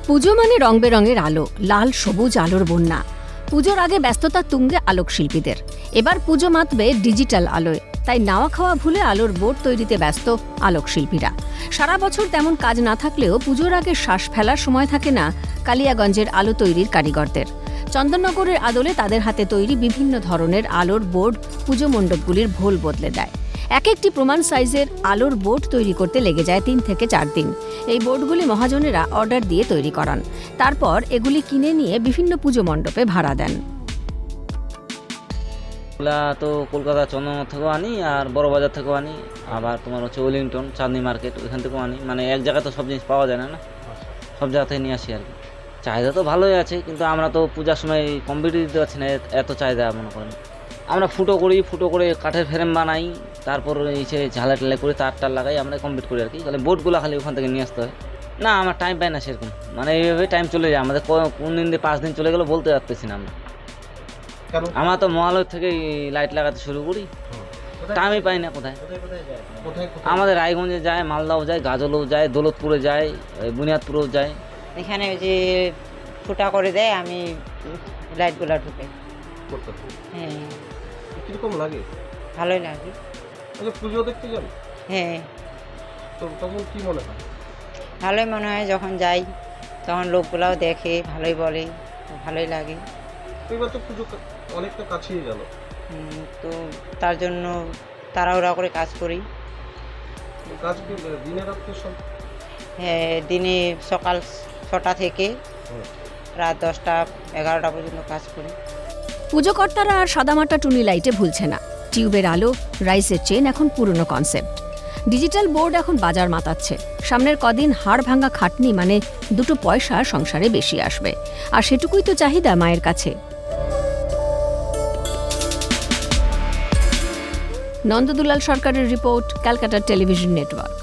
পুজো মানে রং বেরঙের আলো, লাল সবুজ আলোর বন্যা। পুজোর আগে ব্যস্ততা তুঙ্গে আলোক শিল্পীদের। এবার পুজো মাতবে ডিজিটাল আলোয়, তাই নাওয়া খাওয়া ভুলে আলোর বোর্ড তৈরিতে ব্যস্ত আলোক শিল্পীরা। সারা বছর তেমন কাজ না থাকলেও পুজোর আগে শ্বাস ফেলার সময় থাকে না কালিয়াগঞ্জের আলো তৈরির কারিগরদের। চন্দননগরের আদলে তাদের হাতে তৈরি বিভিন্ন ধরনের আলোর বোর্ড পুজো মণ্ডপগুলির ভোল বদলে দেয়। এক একটি প্রমাণ সাইজের আলোর বোর্ড তৈরি করতে লেগে যায় 3 থেকে 4 দিন। এই বোর্ডগুলি মহাজনেরা অর্ডার দিয়ে তৈরি করান, তারপর এগুলি কিনে নিয়ে বিভিন্ন পুজো মণ্ডপে ভাড়া দেন। এগুলা তো কলকাতা চন্দননগর থেকেও আনি, আর বড় বাজার থেকেও আনি, আবার তোমার হচ্ছে ওয়েলিংটন চাঁদনি মার্কেট ওইখান থেকেও আনি। মানে এক জায়গায় তো সব জিনিস পাওয়া যায় না, সব জায়গা থেকে নিয়ে আসি আর কি। চাহিদা তো ভালোই আছে, কিন্তু আমরা তো পূজার সময় কম্পিটিভ দিতে পারছি না, এত চাহিদা মনে করেন। আমরা ফুটো করে কাঠের ফ্রেম বানাই, তারপর এসে ঝালাই টালাই করে তার লাগাই, আমরা কমপ্লিট করি আর কি। তাহলে বোর্ডগুলো খালি ওখান থেকে নিয়ে আসতে হয় না, আমার টাইম পাই না সেরকম। মানে এইভাবে টাইম চলে যায় আমাদের, কোন দিন দিয়ে 5 দিন চলে গেলো বলতে পারতেছি না আমরা। আমরা তো মহালয় থেকে লাইট লাগাতে শুরু করি, টাইমই পাই না। কোথায় আমাদের রায়গঞ্জে যায়, মালদাও যায়, গাজলও যায়, দৌলতপুরে যায়, বুনিয়াদপুরেও যায়। এখানে যে ফুটা করে দেয়, আমি লাইটগুলা ঢুকে। হ্যাঁ, কিরকম লাগে? ভালোই লাগে। পুজো দেখতে যান? হ্যাঁ, তো তখন কি মনে হয়? ভালোই মনে হয়, যখন যাই তখন লোকগুলাও দেখে, ভালোই বলে, ভালোই লাগে। এবার তো পুজো অনেকটা কাছেই গেল, তো তার জন্য তাড়াহুড়া করে কাজ করি। কাজ কি দিনে রাত্রে সব? হ্যাঁ, দিনে সকাল 6টা থেকে রাত 10টা 11টা পর্যন্ত কাজ করি। পুজোকর্তারা আর সাদামাটা টুনি লাইটে ভুলছে না। টিউবের আলো, রাইসের চেন এখন পুরনো কনসেপ্ট। ডিজিটাল বোর্ড এখন বাজার মাতাচ্ছে। সামনের কদিন হাড় ভাঙা খাটনি মানে 2 পয়সা সংসারে বেশি আসবে, আর সেটুকুই তো চাহিদা মায়ের কাছে। নন্দদুলাল সরকারের রিপোর্ট, ক্যালকাটা টেলিভিশন নেটওয়ার্ক।